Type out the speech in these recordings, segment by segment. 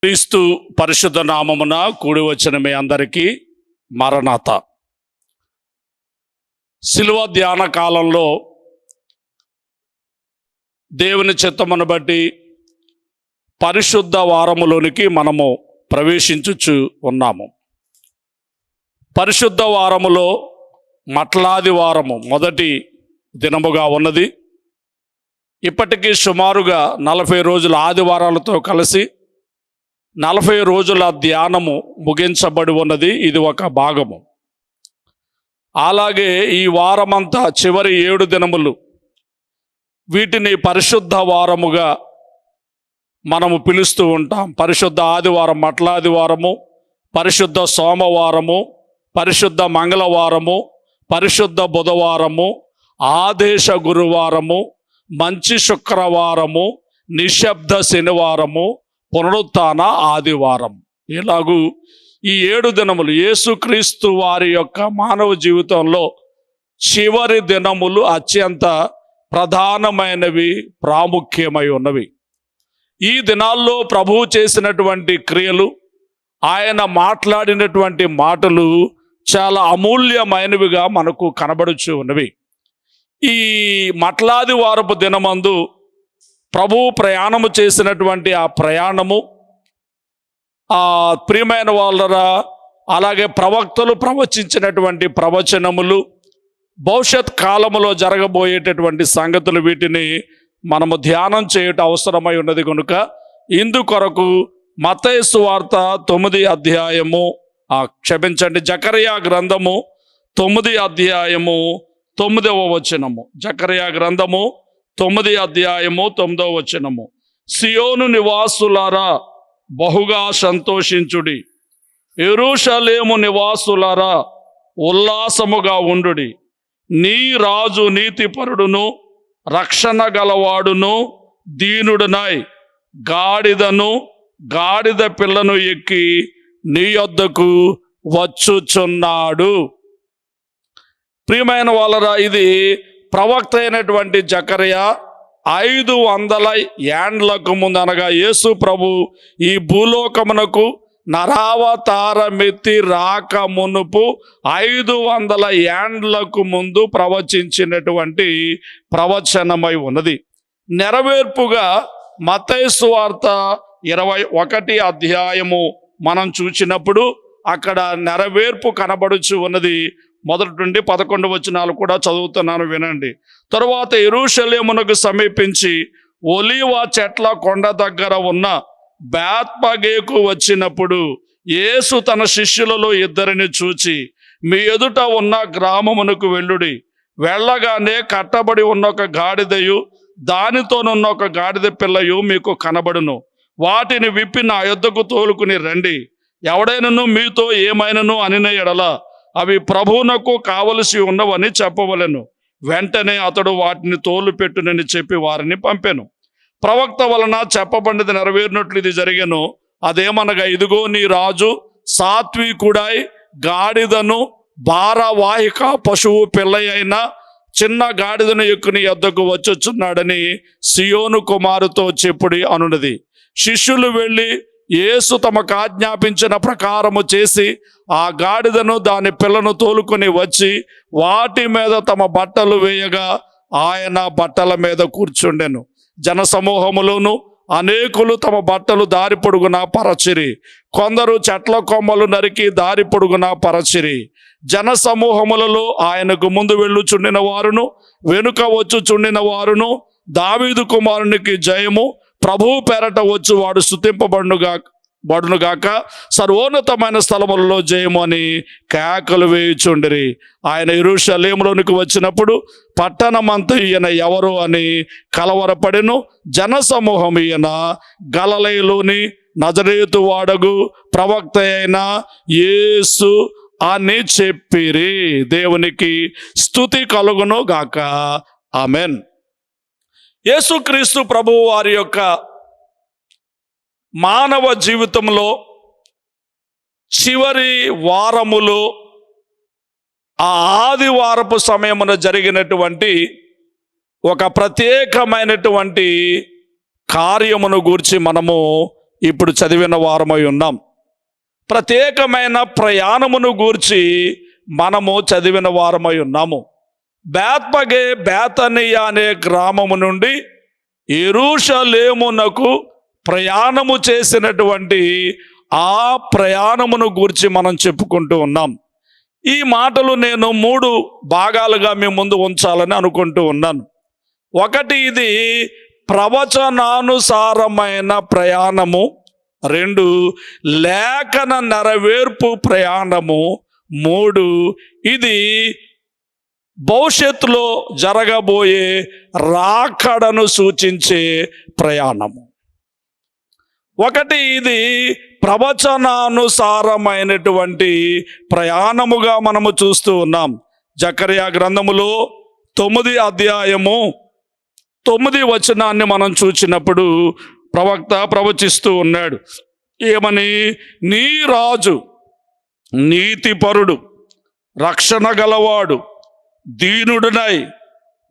క్రీస్తు పరిశుద్ధ నామమున కూడి వచ్చిన మీ అందరికీ మరణాత. శిలువ ధ్యాన కాలంలో దేవుని చిత్తమును బట్టి పరిశుద్ధ వారములోనికి మనము ప్రవేశించుచు ఉన్నాము. పరిశుద్ధ వారములో మట్లాది వారము మొదటి దినముగా ఉన్నది. ఇప్పటికీ సుమారుగా 40 రోజుల ఆదివారాలతో కలిసి 40 రోజుల ధ్యానము ముగించబడి ఉన్నది. ఇది ఒక భాగము. అలాగే ఈ వారమంతా చివరి 7 దినములు వీటిని పరిశుద్ధ వారముగా మనము పిలుస్తూ ఉంటాం. పరిశుద్ధ ఆదివారం మట్లాదివారము, పరిశుద్ధ సోమవారము, పరిశుద్ధ మంగళవారము, పరిశుద్ధ బుధవారము, ఆదేశ గురువారము, మంచి శుక్రవారము, నిశ్శబ్ద శనివారము, పునరుత్థాన ఆదివారం. ఇలాగూ ఈ 7 దినములు యేసుక్రీస్తు వారి యొక్క మానవ జీవితంలో చివరి దినములు అత్యంత ప్రధానమైనవి, ప్రాముఖ్యమై ఉన్నవి. ఈ దినాల్లో ప్రభువు చేసినటువంటి క్రియలు, ఆయన మాట్లాడినటువంటి మాటలు చాలా అమూల్యమైనవిగా మనకు కనబడుచు ఉన్నవి. ఈ మట్లాది వారపు దినమందు ప్రభువు ప్రయాణము చేసినటువంటి ఆ ప్రయాణము, ఆ ప్రియమైన వాళ్ళరా, అలాగే ప్రవక్తలు ప్రవచించినటువంటి ప్రవచనములు, భవిష్యత్ కాలములో జరగబోయేటటువంటి సంగతులు, వీటిని మనము ధ్యానం చేయుట అవసరమై ఉన్నది. కనుక ఇందుకొరకు మత్తయి సువార్త 9 అధ్యాయము జకర్యా గ్రంథము 9 అధ్యాయము 9వ వచనము. జకర్యా గ్రంథము 9 అధ్యాయము 9వ వచనము. సియోను నివాసులారా బహుగా సంతోషించుడి, యెరూషలేము నివాసులారా ఉల్లాసముగా ఉండుడి. నీ రాజు నీతిపరుడును రక్షణ గలవాడును దీనుడునై గాడిదను గాడిద పిల్లను ఎక్కి నీ యొద్దకు వచ్చుచున్నాడు. ప్రియమైన వాళ్ళరా, ఇది ప్రవక్త అయినటువంటి జకర్యా 500 ఏండ్లకు ముందు, అనగా యేసు ప్రభు ఈ భూలోకమునకు నరావతారమెత్తి రాక మునుపు 500 ఏండ్లకు ముందు ప్రవచించినటువంటి ప్రవచనమై ఉన్నది. నెరవేర్పుగా మత్తయి సువార్త 21 అధ్యాయము మనం చూసినప్పుడు అక్కడ నెరవేర్పు కనబడుచు ఉన్నది. మొదటి నుండి 11 వచనాలు కూడా చదువుతున్నాను, వినండి. తరువాత యెరూషలేమునకు సమీపించి ఒలీవ చెట్ల కొండ దగ్గర ఉన్న బేత్పగేకు వచ్చినప్పుడు యేసు తన శిష్యులలో 2 చూచి, మీ ఎదుట ఉన్న గ్రామమునకు వెళ్ళుడి. వెళ్ళగానే కట్టబడి ఉన్న ఒక గాడిదయు దానితోనున్న ఒక గాడిద పిల్లయు మీకు కనబడును. వాటిని విప్పి నా యొద్దకు తోలుకుని రండి. ఎవడైనను మీతో ఏమైనను అనిన ఎడల అవి ప్రభువునకు కావలసి ఉన్నవని చెప్పవలెను. వెంటనే అతడు వాటిని తోలు పెట్టునని చెప్పి వారిని పంపెను. ప్రవక్త వలన చెప్పబడినది నెరవేరినట్లు ఇది జరిగెను. అదేమనగా, ఇదిగో నీ రాజు సాత్వికుడై గాడిదను భారవాహిక పశువు పిల్ల అయిన చిన్న గాడిదను ఎక్కుని యొద్దకు వచ్చుచున్నాడని సియోను కుమారుతో చెప్పుడి అనున్నది. శిష్యులు వెళ్ళి యేసు తమకు ఆజ్ఞాపించిన ప్రకారము చేసి ఆ గాడిదను దాని పిల్లను తోలుకొని వచ్చి వాటి మీద తమ బట్టలు వేయగా ఆయన బట్టల మీద కూర్చుండెను. జనసమూహములోను అనేకులు తమ బట్టలు దారి పొడుగున పరచిరి. కొందరు చెట్ల కొమ్మలు నరికి దారి పొడుగున పరచిరి. జనసమూహములలో ఆయనకు ముందు వెళ్ళుచుండిన వారును వెనుక వచ్చుచుండిన వారును, దావీదు కుమారునికి జయము, ప్రభువు పేరట వచ్చు వాడు స్తుతింపబడునుగాక, సర్వోన్నతమైన స్థలములలో జయము అని కేకలు వేయుచుండిరి. ఆయన యెరూషలేములోనికి వచ్చినప్పుడు పట్టణమంతా ఈయన ఎవరు అని కలవరపడెను. జనసమూహం ఈయన గలిలయలోని నజరేతు వాడగు ప్రవక్త అయిన యేసు అని చెప్పిరి. దేవునికి స్తుతి కలుగును గాక. ఆమెన్. యేసుక్రీస్తు ప్రభువు వారి యొక్క మానవ జీవితంలో చివరి వారములో ఆ ఆదివారపు సమయమున జరిగినటువంటి ఒక ప్రత్యేకమైనటువంటి కార్యమును గూర్చి మనము ఇప్పుడు చదివిన వారమై ఉన్నాం. ప్రత్యేకమైన ప్రయాణమును గూర్చి మనము చదివిన వారమై ఉన్నాము. బేత్పగే బేతనియ అనే గ్రామము నుండి యెరూషలేమునకు ప్రయాణము చేసినటువంటి ఆ ప్రయాణమును గూర్చి మనం చెప్పుకుంటూ ఉన్నాం. ఈ మాటలు నేను 3 భాగాలుగా మీ ముందు ఉంచాలని అనుకుంటూ ఉన్నాను. ఒకటి, ఇది ప్రవచనానుసారమైన ప్రయాణము. 2, లేఖన నెరవేర్పు ప్రయాణము. 3, ఇది భవిష్యత్తులో జరగబోయే రాకడను సూచించే ప్రయాణము. ఒకటి, ఇది ప్రవచనానుసారమైనటువంటి ప్రయాణముగా మనము చూస్తూ ఉన్నాం. జకర్యా గ్రంథములో 9 అధ్యాయము 9 వచనాన్ని మనం చూచినప్పుడు ప్రవక్త ప్రవచిస్తూ ఉన్నాడు. ఏమని? నీ రాజు నీతిపరుడు, రక్షణ గలవాడు, దీనుడునై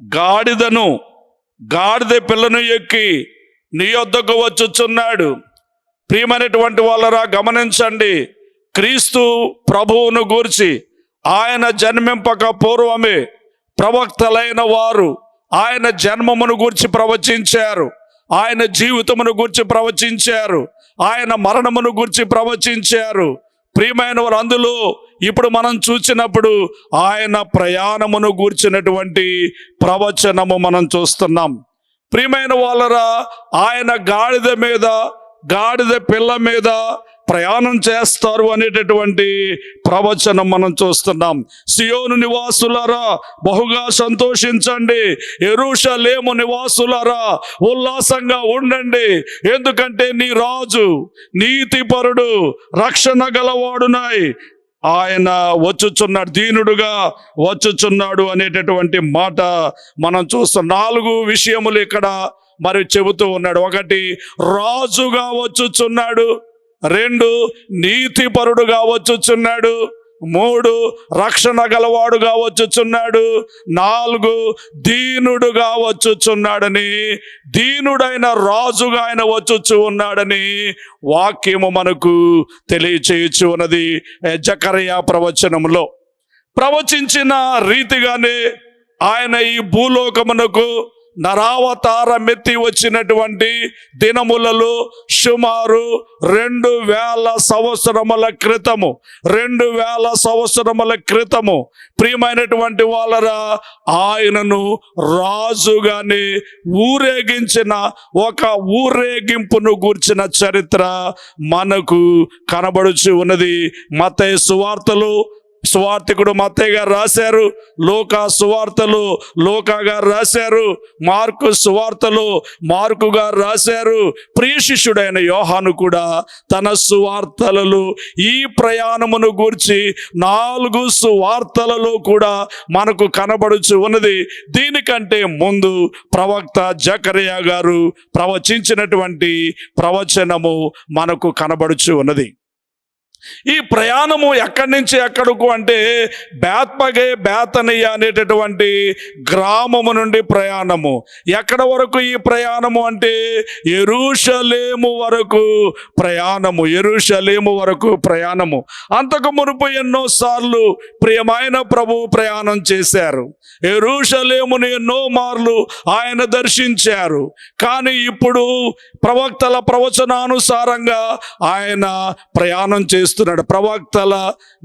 గాడిద పిల్లను ఎక్కి నీ యొద్దకు వచ్చుచున్నాడు. ప్రియమైనటువంటి వాళ్ళరా, గమనించండి. క్రీస్తు ప్రభువును గూర్చి ఆయన జన్మింపక పూర్వమే ప్రవక్తలైన వారు ఆయన జన్మమును గూర్చి ప్రవచించారు, ఆయన జీవితమును గూర్చి ప్రవచించారు, ఆయన మరణమును గూర్చి ప్రవచించారు. ప్రియమైన వారు, అందులో ఇప్పుడు మనం చూసినప్పుడు ఆయన ప్రయాణమును గూర్చినటువంటి ప్రవచనము మనం చూస్తున్నాం. ప్రియమైన వాళ్ళరా, ఆయన గాడిద పిల్ల మీద ప్రయాణం చేస్తారు అనేటటువంటి ప్రవచనం మనం చూస్తున్నాం. సియోను నివాసులారా బహుగా సంతోషించండి, యెరూషలేము నివాసులారా ఉల్లాసంగా ఉండండి, ఎందుకంటే నీ రాజు నీతిపరుడు, రక్షణ గలవాడునాయి, ఆయన వచ్చుచున్నాడు, దీనుడుగా వచ్చుచున్నాడు అనేటటువంటి మాట మనం చూస్తాం. 4 విషయములు ఇక్కడ మరి చెబుతూ ఉన్నాడు. 1, రాజుగా వచ్చుచున్నాడు. 2, నీతిపరుడుగా వచ్చుచున్నాడు. 3, రక్షణ గలవాడుగా వచ్చుచున్నాడు. 4, దీనుడుగా వచ్చుచున్నాడని, దీనుడైన రాజుగా ఆయన వచ్చుచు ఉన్నాడని వాక్యము మనకు తెలియచేయచ్చు ఉన్నది. జకర్యా ప్రవచనములో ప్రవచించిన రీతిగానే ఆయన ఈ భూలోకమునకు నరావతారమెత్తి వచ్చినటువంటి దినములలో సుమారు 2000 సంవత్సరముల క్రితము ప్రియమైనటువంటి వాళ్ళరా ఆయనను రాజుగానే ఊరేగించిన ఒక ఊరేగింపును గూర్చిన చరిత్ర మనకు కనబడుచు ఉన్నది. మత్తయి సువార్తికుడు మత్తయి గారు రాశారు, లూకా సువార్తలు లూకా గారు రాశారు, మార్కు సువార్తలు మార్కు గారు రాశారు. ప్రియ శిష్యుడైన యోహాను కూడా తన సువార్తలలో ఈ ప్రయాణమును గూర్చి 4 సువార్తలలో కూడా మనకు కనబడుచు ఉన్నది. దీనికంటే ముందు ప్రవక్త జకర్యా గారు ప్రవచించినటువంటి ప్రవచనము మనకు కనబడుచు ఉన్నది. ఈ ప్రయాణము ఎక్కడి నుంచి ఎక్కడకు అంటే బేత్పగే బేతనియ అనేటటువంటి గ్రామము నుండి ప్రయాణము. ఎక్కడ వరకు ఈ ప్రయాణము అంటే యెరూషలేము వరకు ప్రయాణము. అంతకు మునుపు ఎన్నోసార్లు ప్రియమైన ప్రభువు ప్రయాణం చేశారు, యెరూషలేమును ఎన్నో మార్లు ఆయన దర్శించారు. కానీ ఇప్పుడు ప్రవక్తల ప్రవచనానుసారంగా ఆయన ప్రయాణం చేస్తున్నాడు. ప్రవక్తల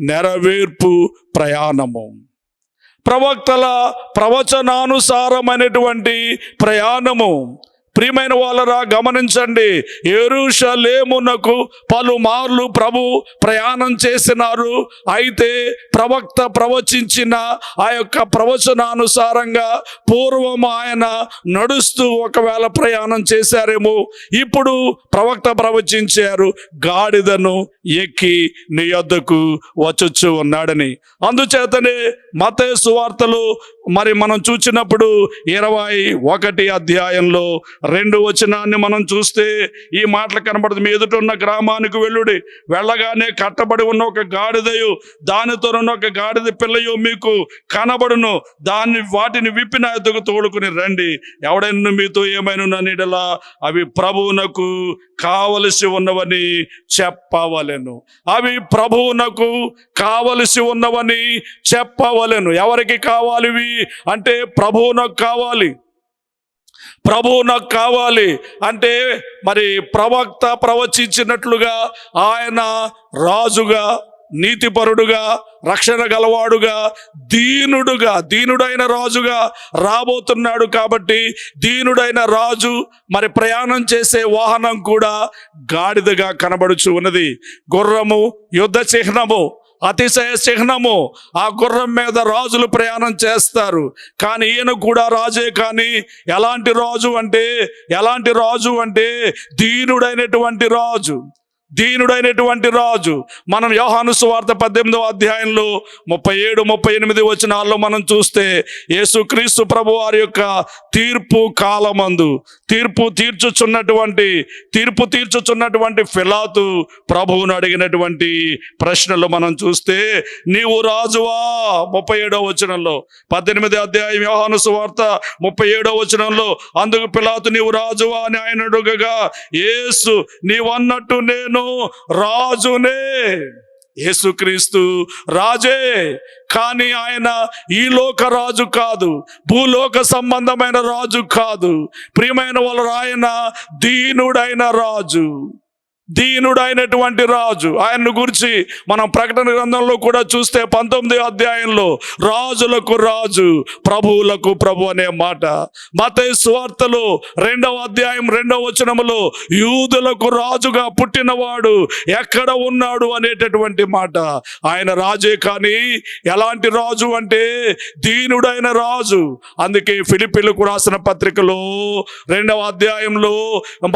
నెరవేర్పు ప్రయాణము, ప్రవక్తల ప్రవచనానుసారమైనటువంటి ప్రయాణము. ప్రియమైన వాళ్ళరా గమనించండి, యెరూషలేమునకు పలుమార్లు ప్రభు ప్రయాణం చేసినారు. అయితే ప్రవక్త ప్రవచించిన ఆ యొక్క ప్రవచనానుసారంగా పూర్వం ఆయన నడుస్తూ ఒకవేళ ప్రయాణం చేశారేమో, ఇప్పుడు ప్రవక్త ప్రవచించారు గాడిదను ఎక్కి నీ యొద్దకు వచ్చుచు ఉన్నాడని. అందుచేతనే మత్తయి సువార్తలు మరి మనం చూసినప్పుడు 21 అధ్యాయంలో 2 వచనాన్ని మనం చూస్తే ఈ మాటలు కనబడుతుంది. మీ ఎదుట ఉన్న గ్రామానికి వెళ్ళుడి, వెళ్ళగానే కట్టబడి ఉన్న ఒక గాడిదయు దానితో ఉన్న ఒక గాడిద పిల్లయు మీకు కనబడును, వాటిని విప్పి నా ఎద్దుకు తోడుకుని రండి. ఎవడైనా మీతో ఏమైనా నీడలా అవి ప్రభువునకు కావలసి ఉన్నవని చెప్పవలెను. అవి ప్రభువునకు కావలసి ఉన్నవని చెప్పవలెను. ఎవరికి కావాలివి అంటే ప్రభువునకు కావాలి. ప్రభువు నాకు కావాలి అంటే మరి ప్రవక్త ప్రవచించినట్లుగా ఆయన రాజుగా, నీతిపరుడుగా, రక్షణ గలవాడుగా, దీనుడైన రాజుగా రాబోతున్నాడు. కాబట్టి దీనుడైన రాజు మరి ప్రయాణం చేసే వాహనం కూడా గాడిదగా కనబడుచు ఉన్నది. గుర్రము యుద్ధ చిహ్నము, అతిశయ చిహ్నము. ఆ గుర్రం మీద రాజులు ప్రయాణం చేస్తారు. కానీ ఈయన కూడా రాజే. కానీ ఎలాంటి రాజు అంటే దీనుడైనటువంటి రాజు. మనం యోహాను సువార్త 18వ అధ్యాయంలో 37-38 వచనాల్లో మనం చూస్తే యేసుక్రీస్తు ప్రభు వారి యొక్క తీర్పు కాలమందు తీర్పు తీర్చుచున్నటువంటి పిలాతు ప్రభువును అడిగినటువంటి ప్రశ్నలు మనం చూస్తే, నీవు రాజువా? 37వ వచనంలో, 18వ అధ్యాయం యోహాను సువార్త 37వ వచనంలో, అందుకు పిలాతు నీవు రాజువా అని ఆయన అడుగగా, యేసు నీవన్నట్టు నేను రాజునే. యేసుక్రీస్తు రాజే, కానీ ఆయన ఈ లోక రాజు కాదు, భూలోక సంబంధమైన రాజు కాదు. ప్రియమైన వాళ్ళు, ఆయన దీనుడైనటువంటి రాజు. ఆయన్ను గురించి మనం ప్రకటన గ్రంథంలో కూడా చూస్తే 19వ అధ్యాయంలో రాజులకు రాజు, ప్రభువులకు ప్రభు అనే మాట. మత్తయి సువార్తలో 2వ అధ్యాయం 2వ వచనములో యూదులకు రాజుగా పుట్టినవాడు ఎక్కడ ఉన్నాడు అనేటటువంటి మాట. ఆయన రాజే, కానీ ఎలాంటి రాజు అంటే దీనుడైన రాజు. అందుకే ఫిలిప్పీలకు రాసిన పత్రికలో 2వ అధ్యాయంలో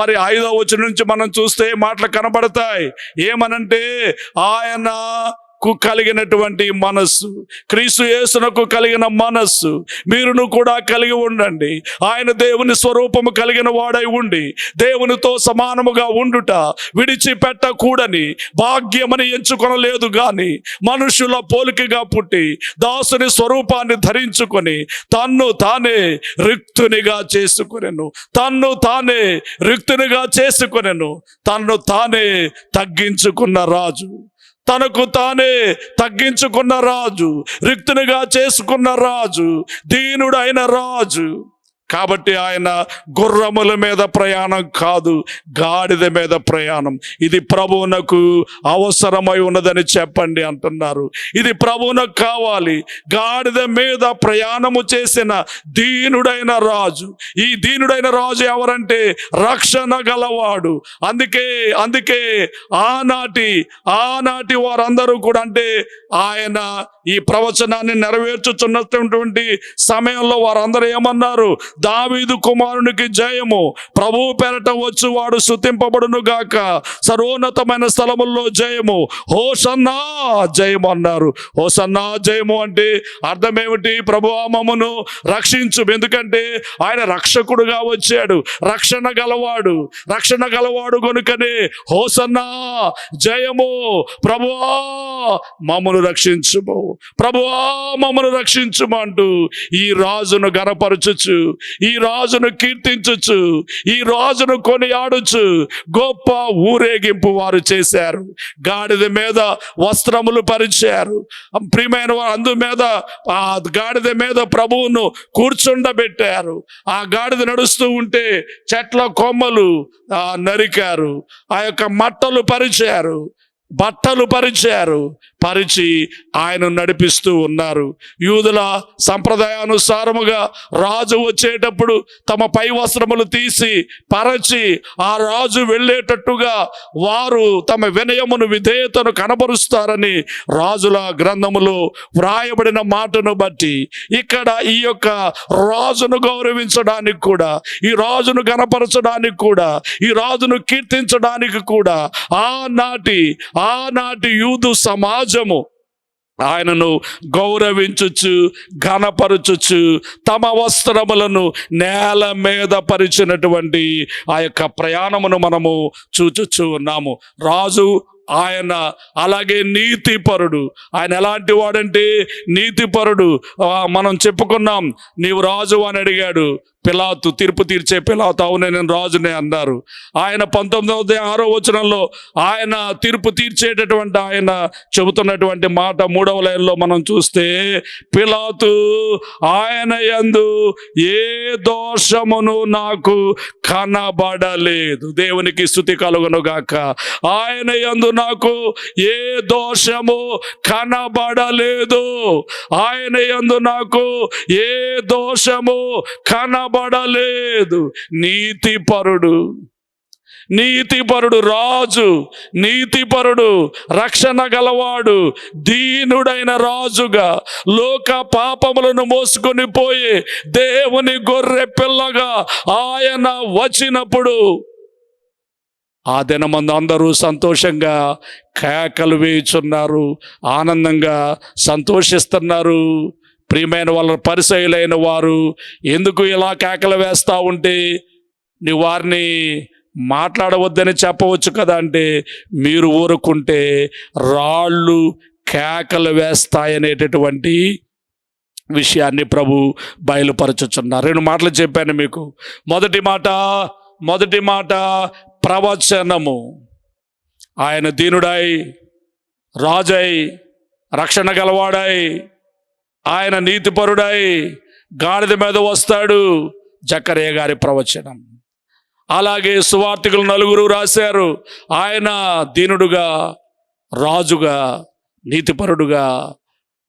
మరి 5వ వచనం నుంచి మనం చూస్తే మాటలు కనబడతాయి. ఏమనంటే ఆయనకు కలిగినటువంటి మనస్సు, క్రీస్తు యేసునకు కలిగిన మనస్సు మీరును కూడా కలిగి ఉండండి. ఆయన దేవుని స్వరూపము కలిగిన వాడై ఉండి దేవునితో సమానముగా ఉండుట విడిచిపెట్టకూడని భాగ్యమని ఎంచుకొనలేదు, గాని మనుషుల పోలికగా పుట్టి దాసుని స్వరూపాన్ని ధరించుకొని తన్ను తానే రిక్తునిగా చేసుకొనెను. తన్ను తానే తగ్గించుకున్న రాజు, తనకు తానే తగ్గించుకున్న రాజు, రిక్తునిగా చేసుకున్న రాజు, దీనుడైన రాజు. కాబట్టి ఆయన గుర్రముల మీద ప్రయాణం కాదు, గాడిద మీద ప్రయాణం. ఇది ప్రభువునకు అవసరమై ఉన్నదని చెప్పండి అంటున్నారు. ఇది ప్రభువునకు కావాలి. గాడిద మీద ప్రయాణము చేసిన దీనుడైన రాజు. ఈ దీనుడైన రాజు ఎవరంటే రక్షణ గలవాడు. అందుకే ఆనాటి వారందరూ కూడా, అంటే ఆయన ఈ ప్రవచనాన్ని నెరవేర్చుచున్నటువంటి సమయంలో వారందరూ ఏమన్నారు? దావీదు కుమారునికి జయము, ప్రభువు పేరట వచ్చువాడు స్తుతింపబడును గాక, సర్వోన్నతమైన స్థలముల్లో జయము, హోసన్నా జయము అన్నారు. హోసన్నా జయము అంటే అర్థం ఏమిటి? ప్రభువా మమ్మును రక్షించు. ఎందుకంటే ఆయన రక్షకుడుగా వచ్చాడు, రక్షణ గలవాడు గనుకనే హోసన్నా జయము, ప్రభువా మమ్మును రక్షించుము అంటూ ఈ రాజును గణపరచుచు, ఈ రాజును కీర్తించుచు, ఈ రాజును కొనియాడుచు గొప్ప ఊరేగింపు వారు చేశారు. గాడిద మీద వస్త్రములు పరిచారు. ప్రియమైన వారు, అందు మీద ఆ గాడిద మీద ప్రభువును కూర్చుండబెట్టారు. ఆ గాడిద నడుస్తూ ఉంటే చెట్ల కొమ్మలు నరికారు. ఆ యొక్క బట్టలు పరిచి ఆయన నడిపిస్తూ ఉన్నారు. యూదుల సంప్రదాయానుసారముగా రాజు వచ్చేటప్పుడు తమ పై వస్త్రములు తీసి పరచి ఆ రాజు వెళ్ళేటట్టుగా వారు తమ వినయమును, విధేయతను కనబరుస్తారని రాజుల గ్రంథములో వ్రాయబడిన మాటను బట్టి ఇక్కడ ఈ యొక్క రాజును గౌరవించడానికి కూడా, ఈ రాజును గణపరచడానికి కూడా, ఈ రాజును కీర్తించడానికి కూడా ఆనాటి యూదు సమాజము ఆయనను గౌరవించుచు ఘనపరచుచు తమ వస్త్రములను నేల మీద పరిచినటువంటి ఆ యొక్క ప్రయాణమును మనము చూచుచూ ఉన్నాము. రాజు ఆయన, అలాగే నీతిపరుడు. ఆయన ఎలాంటి వాడంటే నీతిపరుడు. మనం చెప్పుకున్నాం, నీవు రాజు అని అడిగాడు పిలాతు, తీర్పు తీర్చే పిలాతు. అవునే, నేను రాజునే అన్నారు. ఆయన 19వ వచనంలో ఆయన తీర్పు తీర్చేటటువంటి ఆయన చెబుతున్నటువంటి మాట 3వ లైన్లో మనం చూస్తే, పిలాతు ఆయన యందు ఏ దోషమును నాకు కనబడలేదు. దేవునికి స్తుతి కలుగును గాక. ఆయన యందు నాకు ఏ దోషము కనబడలేదు. ఆయన యందు నాకు ఏ దోషము కనబడలేదు. నీతిపరుడు రాజు, నీతిపరుడు, రక్షణ గలవాడు, దీనుడైన రాజుగా, లోక పాపములను మోసుకొని పోయే దేవుని గొర్రె పిల్లగా ఆయన వచ్చినప్పుడు ఆ దినమందు అందరూ సంతోషంగా కేకలు వేయుచున్నారు, ఆనందంగా సంతోషిస్తున్నారు. ప్రియమైన వాళ్ళ పరిసయ్యులైన వారు ఎందుకు ఇలా కేకలు వేస్తూ ఉంటే, నీ వారిని మాట్లాడవద్దని చెప్పవచ్చు కదా అంటే, మీరు ఊరుకుంటే రాళ్ళు కేకలు వేస్తాయనేటటువంటి విషయాన్ని ప్రభు బయలుపరచుచున్నారు. 2 మాటలు చెప్పాను మీకు. మొదటి మాట ప్రవచనము. ఆయన దీనుడై, రాజై, రక్షణ గలవాడై, ఆయన నీతిపరుడై గాడిద మీద వస్తాడు. జకరియా గారి ప్రవచనం. అలాగే సువార్తికులు 4 రాశారు. ఆయన దీనుడుగా, రాజుగా, నీతిపరుడుగా,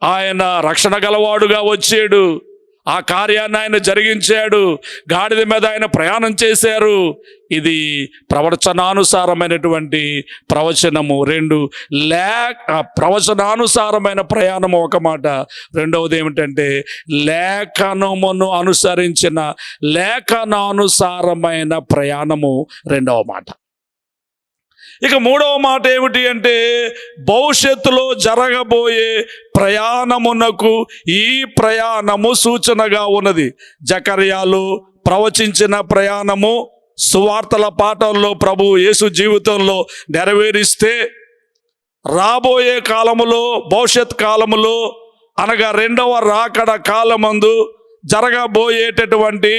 ఆయన రక్షణ గలవాడుగా వచ్చాడు. ఆ కార్యాన్ని ఆయన జరిగించాడు. గాడిద మీద ఆయన ప్రయాణం చేశారు. ఇది ప్రవచనానుసారమైనటువంటి ప్రవచనము. 2 ప్రవచనానుసారమైన ప్రయాణము ఒక మాట. రెండవది ఏమిటంటే లేఖనమును అనుసరించిన లేఖనానుసారమైన ప్రయాణము రెండవ మాట. ఇక 3వ మాట ఏమిటి అంటే భవిష్యత్తులో జరగబోయే ప్రయాణమునకు ఈ ప్రయాణము సూచనగా ఉన్నది. జకర్యాలు ప్రవచించిన ప్రయాణము సువార్తల పాఠంలో ప్రభు యేసు జీవితంలో నెరవేరిస్తే, రాబోయే కాలములో, భవిష్యత్ కాలములో అనగా 2వ రాకడ కాలమందు జరగబోయేటటువంటి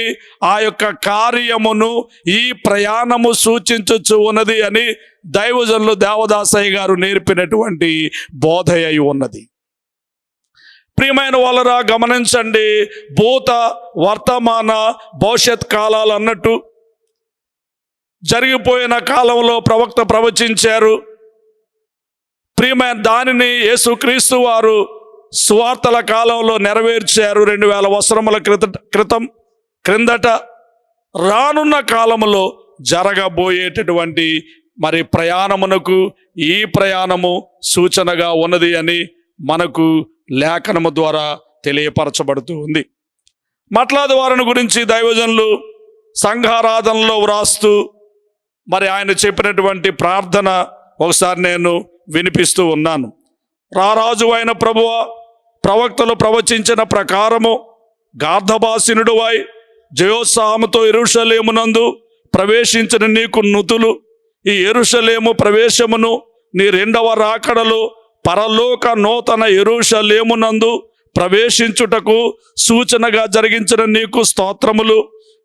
ఆ యొక్క కార్యమును ఈ ప్రయాణము సూచించుచు ఉన్నది అని దైవజనులు దేవదాసయ్య గారు నేర్పినటువంటి బోధ అయి ఉన్నది. ప్రియమైన వాళ్ళరా, గమనించండి. భూత, వర్తమాన, భవిష్యత్ కాలాలు అన్నట్టు జరిగిపోయిన కాలంలో ప్రవక్త ప్రవచించారు. ప్రియమైన దానిని యేసుక్రీస్తు వారు సువార్తల కాలంలో నెరవేర్చారు. 2000 సంవత్సరముల క్రిందట రానున్న కాలములో జరగబోయేటటువంటి మరి ప్రయాణమునకు ఈ ప్రయాణము సూచనగా ఉన్నది అని మనకు లేఖనము ద్వారా తెలియపరచబడుతూ ఉంది. మట్లాది వారిని గురించి దైవజనులు సంఘారాధనలో వ్రాస్తూ మరి ఆయన చెప్పినటువంటి ప్రార్థన ఒకసారి నేను వినిపిస్తూ ఉన్నాను. రారాజు అయిన ప్రభువా, ప్రవక్తలు ప్రవచించిన ప్రకారము గార్ధభాసినుడువై జయోత్సాహముతో యెరూషలేమునందు ప్రవేశించిన నీకు నుతులు. ఈ యెరూషలేము ప్రవేశమును నీ 2వ రాకడలో పరలోక నూతన యెరూషలేమునందు ప్రవేశించుటకు సూచనగా జరిగించిన నీకు స్తోత్రములు.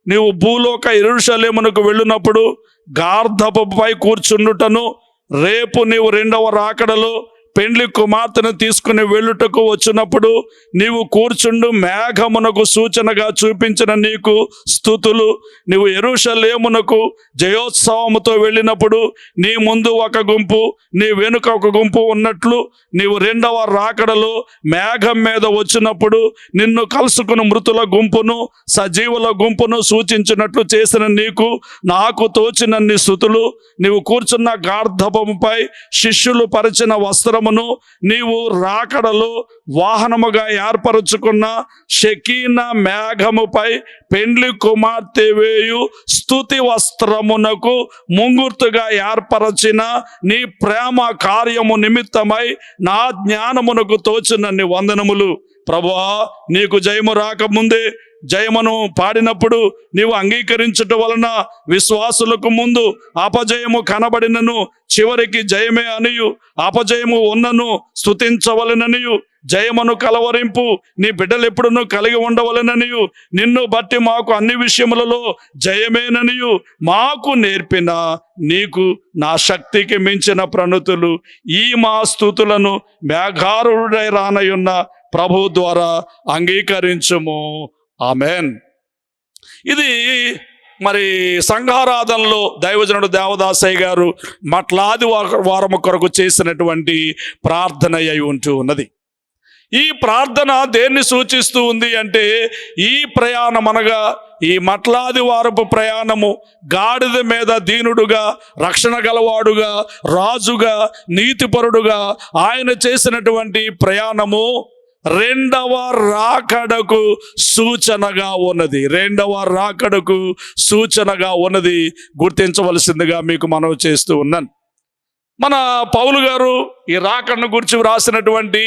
నీవు భూలోక యెరూషలేమునకు వెళ్ళినప్పుడు గార్ధపుపై కూర్చుండుటను, రేపు నీవు 2వ రాకడలో పెండ్లి కుమార్తెను తీసుకుని వెళ్ళుటకు వచ్చినప్పుడు నీవు కూర్చుండు మేఘమునకు సూచనగా చూపించిన నీకు స్తుతులు. నీవు యెరూషలేమునకు జయోత్సవముతో వెళ్ళినప్పుడు నీ ముందు ఒక గుంపు, నీ వెనుక ఒక గుంపు ఉన్నట్లు, నీవు 2వ రాకడలో మేఘం మీద వచ్చినప్పుడు నిన్ను కలుసుకుని మృతుల గుంపును సజీవుల గుంపును సూచించినట్లు చేసిన నీకు నాకు తోచినన్ని స్తుతులు. నీవు కూర్చున్న గార్ధపముపై శిష్యులు పరిచిన వస్త్రము వస్త్రమును నీవు రాకడలో వాహనముగా ఏర్పరచుకున్న షకీనా మేఘముపై పెండ్లి కుమార్తె వేయు స్తుతి వస్త్రమునకు ముంగుర్తుగా ఏర్పరచిన నీ ప్రేమ కార్యము నిమిత్తమై నా జ్ఞానమునకు తోచునన్ని వందనములు. ప్రభువా, నీకు జయము రాకముందే జయమును పాడినప్పుడు నీవు అంగీకరించటం వలన విశ్వాసులకు ముందు అపజయము కనబడినను చివరికి జయమే అనియు, అపజయము ఉన్నను స్తుతించవలెననియు, జయమును కలవరింపు నీ బిడ్డలెప్పుడును కలిగి ఉండవలెననియు, నిన్ను బట్టి మాకు అన్ని విషయములలో జయమేననియు మాకు నేర్పిన నీకు నా శక్తికి మించిన ప్రణతులు ఈ మా స్తుతులను మేఘారుడై రానయున్న ప్రభు ద్వారా అంగీకరించుము. ఆమెన్. ఇది మరి సంఘారాధనలో దైవజనుడు దేవదాసయ్య గారు మట్లాది వారము కొరకు చేసినటువంటి ప్రార్థన అయి ఉంటూ ఉన్నది. ఈ ప్రార్థన దేన్ని సూచిస్తూ ఉంది అంటే, ఈ ప్రయాణం అనగా ఈ మట్లాది వారపు ప్రయాణము గాడిద మీద దీనుడుగా, రక్షణ గలవాడుగా, రాజుగా, నీతిపరుడుగా ఆయన చేసినటువంటి ప్రయాణము రెండవ రాకడకు సూచనగా ఉన్నది. రెండవ రాకడకు సూచనగా ఉన్నది గుర్తించవలసిందిగా మీకు మనవి చేస్తూ ఉన్నాను. మన పౌలు గారు ఈ రాకడను గురించి వ్రాసినటువంటి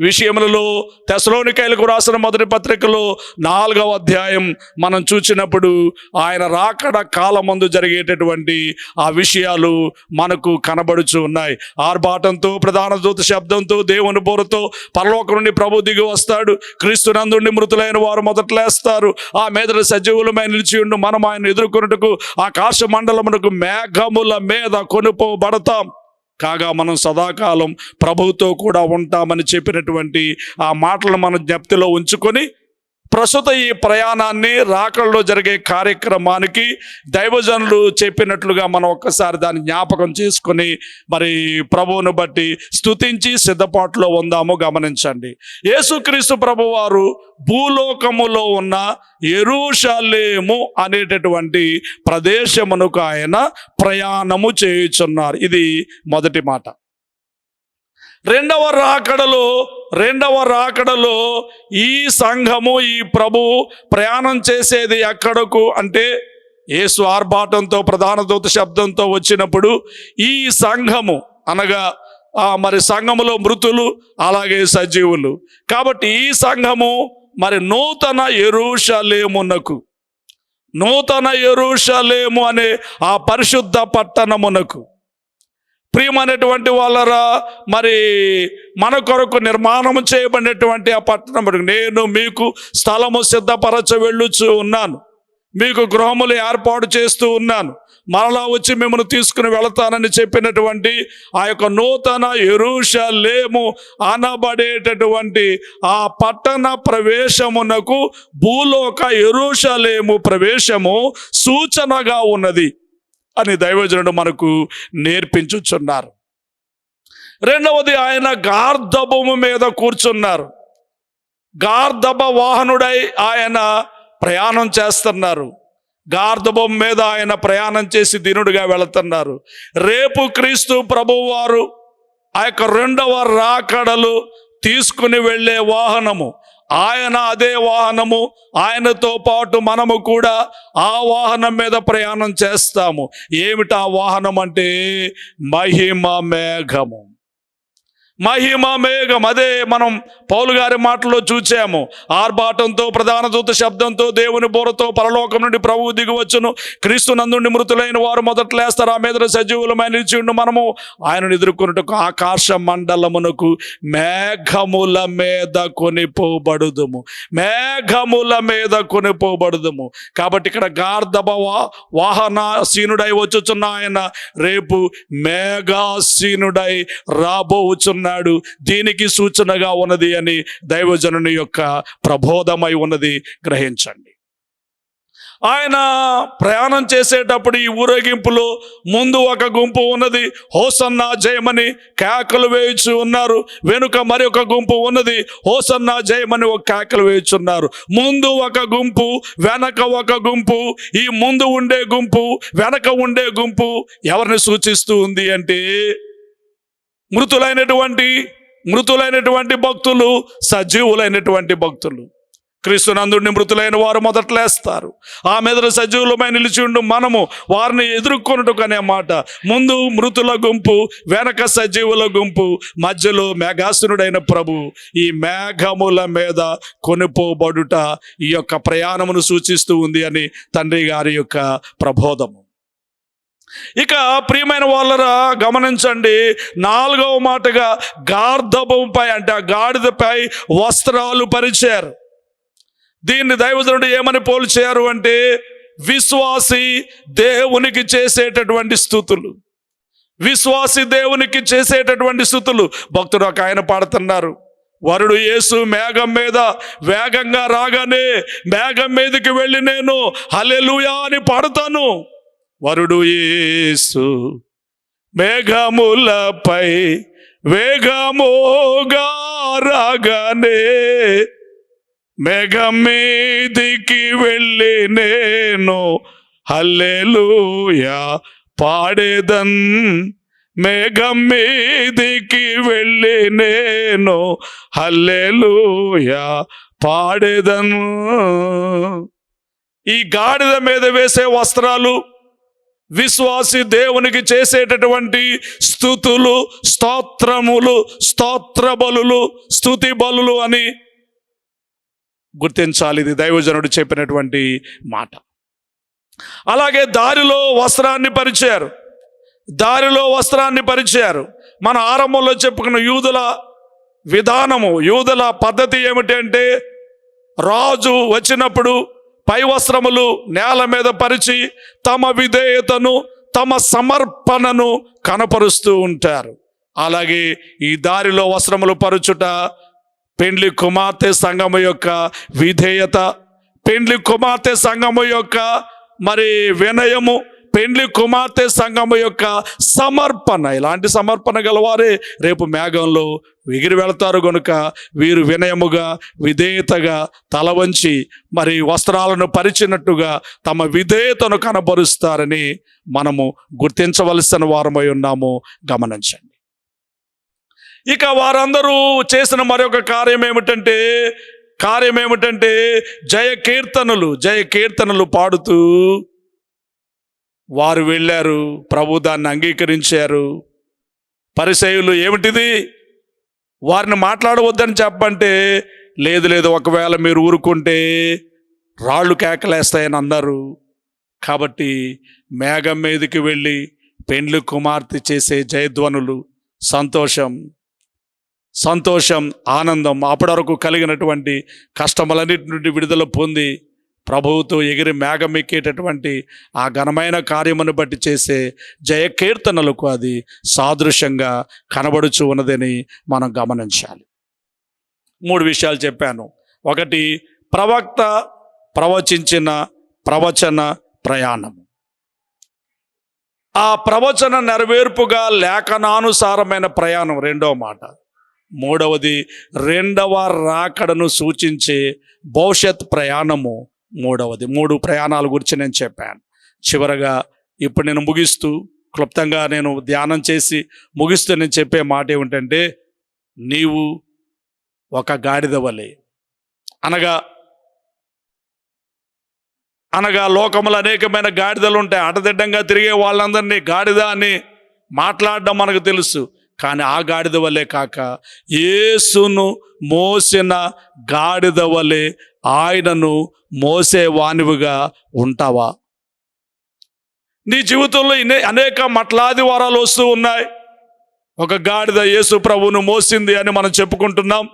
విషయములలో తెస్సలోనికైలకు రాసిన మొదటి పత్రికలో 4వ అధ్యాయం మనం చూసినప్పుడు ఆయన రాకడ కాలమందు జరిగేటటువంటి ఆ విషయాలు మనకు కనబడుచు ఉన్నాయి. ఆర్భాటంతో, ప్రధాన దూత శబ్దంతో, దేవుని బోరతో పరలోకం నుండి ప్రభు దిగి వస్తాడు. క్రీస్తునందుండి మృతులైన వారు మొదట లేస్తారు. ఆ మీద సజీవులమై నిలిచి ఉండు మనం ఆయన ఎదుర్కొనుటకు ఆకాశ మండలమునకు మేఘముల మీద కొనుపోబడతాం. కాగా మనం సదాకాలం ప్రభువుతో కూడా ఉంటామని చెప్పినటువంటి ఆ మాటలను మన జ్ఞప్తిలో ఉంచుకొని ప్రస్తుత ఈ ప్రయాణాన్ని, రాకడలో జరిగే కార్యక్రమానికి దైవజనులు చెప్పినట్లుగా మనం ఒక్కసారి దాన్ని జ్ఞాపకం చేసుకొని మరి ప్రభువును బట్టి స్తుతించి సిద్ధపాటులో ఉందాము. గమనించండి, యేసుక్రీస్తు ప్రభువారు భూలోకములో ఉన్న యెరూషలేము అనేటటువంటి ప్రదేశమునకు ఆయన ప్రయాణము చేయుచున్నారు. ఇది మొదటి మాట. రెండవ రాకడలో ఈ సంఘము, ఈ ప్రభు ప్రయాణం చేసేది ఎక్కడకు అంటే, యేసు ఆర్భాటంతో, ప్రధాన దూత శబ్దంతో వచ్చినప్పుడు ఈ సంఘము అనగా మరి సంఘములో మృతులు అలాగే సజీవులు. కాబట్టి ఈ సంఘము మరి నూతన యెరూషలేము అనే ఆ పరిశుద్ధ పట్టణమునకు, ప్రియమైనటువంటి వాళ్ళరా, మరి మన కొరకు నిర్మాణం చేయబడినటువంటి ఆ పట్టణం, నేను మీకు స్థలము సిద్ధపరచ వెళ్ళుచు ఉన్నాను, మీకు గృహములు ఏర్పాటు చేస్తూ ఉన్నాను, మరలా వచ్చి మిమ్మల్ని తీసుకుని వెళతానని చెప్పినటువంటి ఆ యొక్క నూతన యెరూషలేము అనబడేటటువంటి ఆ పట్టణ ప్రవేశమునకు భూలోక యెరూషలేము ప్రవేశము సూచనగా ఉన్నది అని దైవజనుడు మనకు నేర్పించుచున్నారు. రెండవది, ఆయన గార్ధబము మీద కూర్చున్నారు. గార్ధబ వాహనుడై ఆయన ప్రయాణం చేస్తున్నారు. గార్ధబం మీద ఆయన ప్రయాణం చేసి దీనుడిగా వెళుతున్నారు. రేపు క్రీస్తు ప్రభువారు ఆ యొక్క రెండవ రాకడలు తీసుకుని వెళ్ళే వాహనము ఆయన. అదే వాహనము, ఆయనతో పాటు మనము కూడా ఆ వాహనం మీద ప్రయాణం చేస్తాము. ఏమిటి ఆ వాహనం అంటే, మహిమ మేఘము. అదే మనం పౌలు గారి మాటలో చూచాము. ఆర్భాటంతో, ప్రధాన దూత శబ్దంతో, దేవుని బోరతో పరలోకం నుండి ప్రభువు దిగివచ్చును. క్రీస్తు నందుండి మృతులైన వారు మొదట లేస్తారు. ఆ మీద సజీవులమై నిలిచి ఉండు మనము ఆయనను ఎదుర్కొనుటకు ఆకాశ మండలమునకు మేఘముల మీద కొనిపోబడుదుము. కాబట్టి ఇక్కడ గార్ధబ వాహనాసీనుడై వచ్చుచున్న ఆయన రేపు మేఘాసీనుడై రాబోచున్నాడు. దీనికి సూచనగా ఉన్నది అని దైవజనుని యొక్క ప్రబోధమై ఉన్నది గ్రహించండి. ఆయన ప్రయాణం చేసేటప్పుడు ఈ ఊరేగింపులో ముందు ఒక గుంపు ఉన్నది, హోసన్నా జయమని కేకలు వేయుచు ఉన్నారు. వెనుక మరి ఒక గుంపు ఉన్నది, హోసన్నా జయమని ఒక కేకలు వేయుచున్నారు. ముందు ఒక గుంపు, వెనక ఒక గుంపు. ఈ ముందు ఉండే గుంపు, వెనక ఉండే గుంపు ఎవరిని సూచిస్తూ ఉంది అంటే, మృతులైనటువంటి భక్తులు, సజీవులైనటువంటి భక్తులు. క్రీస్తునందుండి మృతులైన వారు మొదట లేస్తారు, ఆ మీద సజీవులమై నిలిచి ఉండు మనము వారిని ఎదుర్కొనుటకు అనే మాట. ముందు మృతుల గుంపు, వెనక సజీవుల గుంపు, మధ్యలో మేఘాసురుడైన ప్రభు. ఈ మేఘముల మీద కొనిపోబడుట ఈ యొక్క ప్రయాణమును సూచిస్తూ ఉంది అని తండ్రి గారి యొక్క ప్రబోధము. ఇక ప్రియమైన వాళ్ళరా గమనించండి, 4వ మాటగా గార్ధబముపై అంటే ఆ గాడిదపై వస్త్రాలు పరిచారు. దీన్ని దైవజనుడు ఏమని పోల్చారు అంటే విశ్వాసి దేవునికి చేసేటటువంటి స్థుతులు. విశ్వాసి దేవునికి చేసేటటువంటి స్థుతులు. భక్తుడు ఒక ఆయన పాడుతున్నారు, వరుడు యేసు మేఘం మీద వేగంగా రాగానే మేఘం మీదకి వెళ్ళి నేను హల్లెలూయా అని పాడుతాను. వరుడు యేసు మేఘములపై వేగముగా రాగానే మేఘం మీదికి వెళ్ళి నేను హల్లెలూయా పాడేదన్. మేఘం మీదికి వెళ్ళి నేను హల్లెలూయా పాడేదన్. ఈ గాడిద మీద వేసే వస్త్రాలు విశ్వాసి దేవునికి చేసేటటువంటి స్తుతులు, స్తోత్రములు, స్తోత్ర బలులు, స్తుతి బలులు అని గుర్తించాలి. ఇది దైవజనుడు చెప్పినటువంటి మాట. అలాగే దారిలో వస్త్రాన్ని పరిచారు. మన ఆరంభంలో చెప్పుకున్న యూదుల విధానము, యూదుల పద్ధతి ఏమిటి అంటే రాజు వచ్చినప్పుడు పై వస్త్రములు నేల మీద పరిచి తమ విధేయతను, తమ సమర్పణను కనపరుస్తూ ఉంటారు. అలాగే ఈ దారిలో వస్త్రములు పరుచుట పెండ్లి కుమార్తె సంఘము యొక్క విధేయత, పెండ్లి కుమార్తె సంఘము యొక్క మరి వినయము, పెండ్లి కుమార్తె సంఘము యొక్క సమర్పణ. ఇలాంటి సమర్పణ గలవారే రేపు మేఘంలో ఎగిరి వెళతారు గనుక వీరు వినయముగా, విధేయతగా తల వంచి మరి వస్త్రాలను పరిచినట్టుగా తమ విధేయతను కనబరుస్తారని మనము గుర్తించవలసిన వారమై ఉన్నాము. గమనించండి. ఇక వారందరూ చేసిన మరొక కార్యం ఏమిటంటే జయ కీర్తనలు పాడుతూ వారు వెళ్ళారు. ప్రభు దాన్ని అంగీకరించారు. పరిసయ్యులు ఏమిటిది, వారిని మాట్లాడవద్దని చెప్పంటే లేదు ఒకవేళ మీరు ఊరుకుంటే రాళ్ళు కేకలేస్తాయని అన్నారు. కాబట్టి మేఘం మీదకి వెళ్ళి పెండ్లి కుమార్తె చేసే జయధ్వనులు, సంతోషం, ఆనందం, అప్పటి వరకు కలిగినటువంటి కష్టములన్నిటి నుండి విడుదల పొంది ప్రభువుతో ఎగిరి మేఘం ఎక్కేటటువంటి ఆ ఘనమైన కార్యమును బట్టి చేసే జయ కీర్తనలకు అది సాదృశ్యంగా కనబడుచు ఉన్నదని మనం గమనించాలి. 3 విషయాలు చెప్పాను. 1, ప్రవక్త ప్రవచించిన ప్రవచన ప్రయాణము. ఆ ప్రవచన నెరవేర్పుగా లేఖనానుసారమైన ప్రయాణం 2వ మాట. 3వది 2వ రాకడను సూచించే భవిష్యత్ ప్రయాణము 3వది. 3 ప్రయాణాల గురించి నేను చెప్పాను. చివరగా ఇప్పుడు నేను ముగిస్తూ క్లుప్తంగా నేను ధ్యానం చేసి ముగిస్తూ నేను చెప్పే మాట ఏమిటంటే, నీవు ఒక గాడిద వలె, అనగా లోకములు అనేకమైన గాడిదలు ఉంటాయి. అటదిడ్డంగా తిరిగే వాళ్ళందరినీ గాడిద అని మాట్లాడడం మనకు తెలుసు. కానీ ఆ గాడిద వలె కాక యేసును మోసిన గాడిద వలె ఆయనను మోసేవానివిగా ఉంటావా? నీ జీవితంలో అనేక మట్లాది వారాలు వస్తూ ఉన్నాయి. ఒక గాడిద యేసు ప్రభువును మోసింది అని మనం చెప్పుకుంటున్నాం.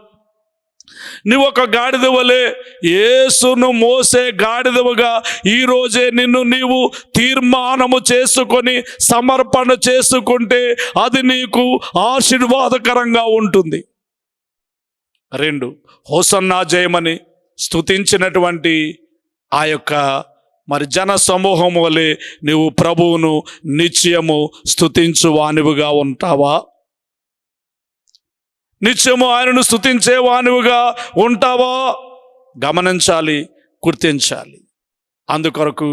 నువ్వు ఒక గాడిద వలె యేసును మోసే గాడిదవుగా ఈరోజే నిన్ను నీవు తీర్మానము చేసుకొని సమర్పణ చేసుకుంటే అది నీకు ఆశీర్వాదకరంగా ఉంటుంది. 2, హోసన్నా జయమని స్తుతించినటువంటి ఆ యొక్క మరి జన సమూహం వలె నీవు ప్రభువును నిత్యము స్తుతించు వానివిగా ఉంటావా? నిత్యము ఆయనను స్తుతించే వానివిగా ఉంటావా? గమనించాలి, గుర్తించాలి. అందుకొరకు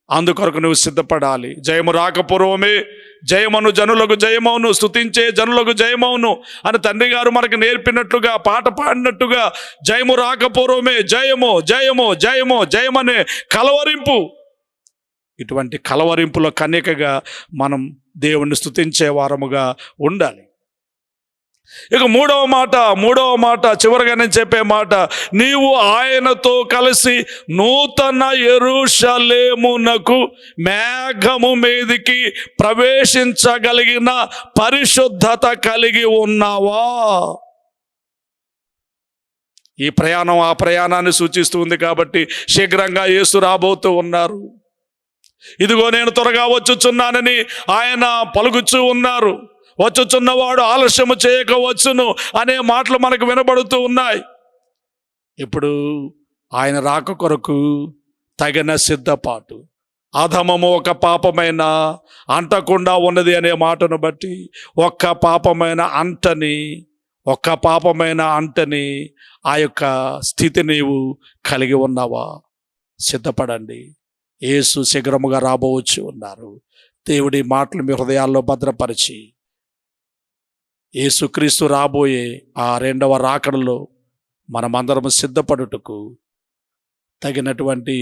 అందుకొరకు నువ్వు సిద్ధపడాలి. జయము రాకపూర్వమే జయమను జనులకు జయమవును, స్తుతించే జనులకు జయమవును అని తండ్రి గారు మనకు నేర్పినట్లుగా, పాట పాడినట్టుగా జయము రాకపూర్వమే జయము జయము జయము జయమనే కలవరింపు, ఇటువంటి కలవరింపులో కన్యకగా మనం దేవుణ్ణి స్తుతించే వారముగా ఉండాలి. ఇక మూడవ మాట చివరిగా నేను చెప్పే మాట, నీవు ఆయనతో కలిసి నూతన యెరూషలేమునకు మేఘము మీదికి ప్రవేశించగలిగిన పరిశుద్ధత కలిగి ఉన్నావా? ఈ ప్రయాణం ఆ ప్రయాణాన్ని సూచిస్తుంది కాబట్టి శీఘ్రంగా యేసు రాబోతూ ఉన్నారు. ఇదిగో నేను త్వరగా వచ్చుచున్నానని ఆయన పలుకుచూ ఉన్నారు. వచ్చుచున్నవాడు ఆలస్యము చేయక వచ్చును అనే మాటలు మనకు వినబడుతూ ఉన్నాయి. ఇప్పుడు ఆయన రాక కొరకు తగిన సిద్ధపాటు, అధమము ఒక పాపమైన అంటకుండా ఉన్నది అనే మాటను బట్టి ఒక్క పాపమైన అంటని ఆ యొక్క స్థితి నీవు కలిగి ఉన్నావా? సిద్ధపడండి, యేసు శీఘ్రముగా రాబోవచ్చు ఉన్నారు. దేవుడి మాటలు మీ హృదయాల్లో భద్రపరిచి యేసుక్రీస్తు రాబోయే ఆ రెండవ రాకడలో మనమందరం సిద్ధపడుటకు తగినటువంటి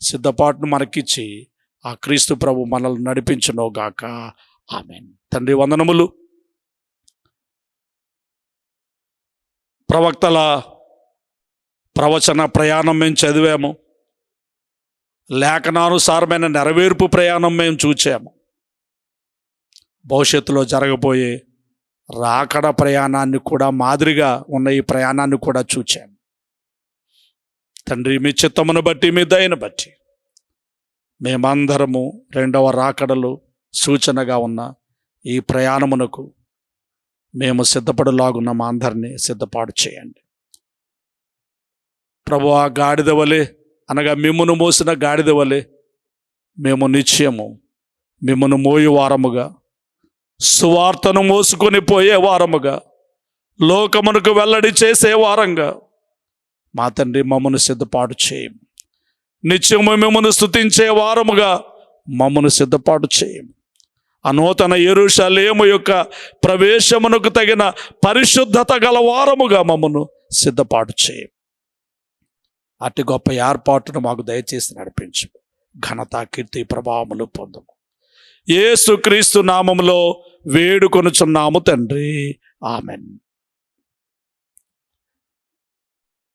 సిద్ధపాటును మనకిచ్చి ఆ క్రీస్తు ప్రభు మనల్ని నడిపించునోగాక. ఆమేన్. తండ్రి వందనములు. ప్రవక్తల ప్రవచన ప్రయాణం మేము చదివాము, లేఖనానుసారమైన నెరవేర్పు ప్రయాణం మేము చూచాము. భవిష్యత్తులో జరగబోయే రాకడ ప్రయాణాన్ని కూడా, మాదిరిగా ఉన్న ఈ ప్రయాణాన్ని కూడా చూచాము. తండ్రి, మీ చిత్తమును బట్టి, మీ దయను బట్టి మేమందరము రెండవ రాకడలు సూచనగా ఉన్న ఈ ప్రయాణమునకు మేము సిద్ధపడలాగున్న మా అందరినీ సిద్ధపాటు చేయండి ప్రభు. ఆ గాడిద వలె, అనగా మిమ్మును మోసిన గాడిద వలె మేము నిశ్చయము మిమ్మును మోయు వారముగా, సువార్తను మోసుకొని పోయే వారముగా, లోకమునకు వెల్లడి చేసే వారంగా మా తండ్రి మమ్మను సిద్ధపాటు చేయము. నిత్యము మిమ్మను స్తుతించే వారముగా మమ్మను సిద్ధపాటు చేయము. ఆ నూతన యెరూషలేము యొక్క ప్రవేశమునకు తగిన పరిశుద్ధత గల వారముగా మమ్మను సిద్ధపాటు చేయము. అట్టి గొప్ప ఏర్పాటును మాకు దయచేసి నడిపించు. ఘనత, కీర్తి, ప్రభావములు పొందము. యేసుక్రీస్తు నామములో వేడుకొనుచున్నాము తండ్రి. ఆమెన్.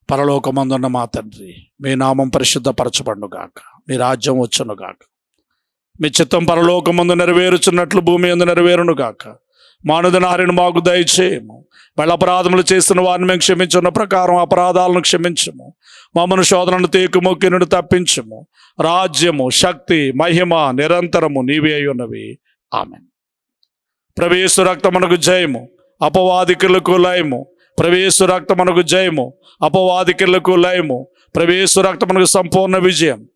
పరలోకమందున్న మా తండ్రి, మీ నామం పరిశుద్ధపరచబడునుగాక, మీ రాజ్యం వచ్చునుగాక, మీ చిత్తం పరలోకమందు నెరవేరుచున్నట్లు భూమి యందు నెరవేరునుగాక. మానుదినాహారమును మాకు దయచేయము. వాళ్ళ అపరాధములు చేస్తున్న వారిని మేము క్షమించున్న ప్రకారం అపరాధాలను క్షమించము. మమ్మను శోధనను తేకుము, కిన్నును తప్పించము. రాజ్యము, శక్తి, మహిమ నిరంతరము నీవే అయి ఉన్నవి. ఆమెన్. ప్రవేశ రక్తమునకు జయము, అపవాదికులకు లయము. ప్రవేశ రక్తమునకు జయము, అపవాదికులకు లయము. ప్రవేశ రక్తమునకు సంపూర్ణ విజయం,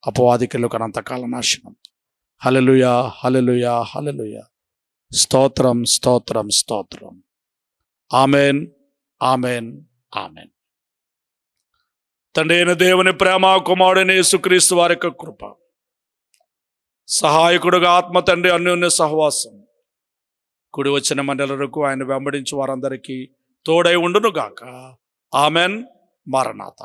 అపవాదికులకు అనంతకాల నాశనం. హల్లెలూయా, హల్లెలూయా, హల్లెలూయా. స్తోత్రం, స్తోత్రం, స్తోత్రం. Amen, amen, amen. తండ్రి అయిన దేవుని ప్రేమ, కుమారుడైన యేసుక్రీస్తు వారి యొక్క కృప, సహాయకుడుగా ఆత్మ తండ్రి అన్యోన్య సహవాసం కూడి వచ్చిన మండలకు ఆయన వెంబడించి వారందరికీ తోడై ఉండునుగాక. ఆమెన్. మరణాత.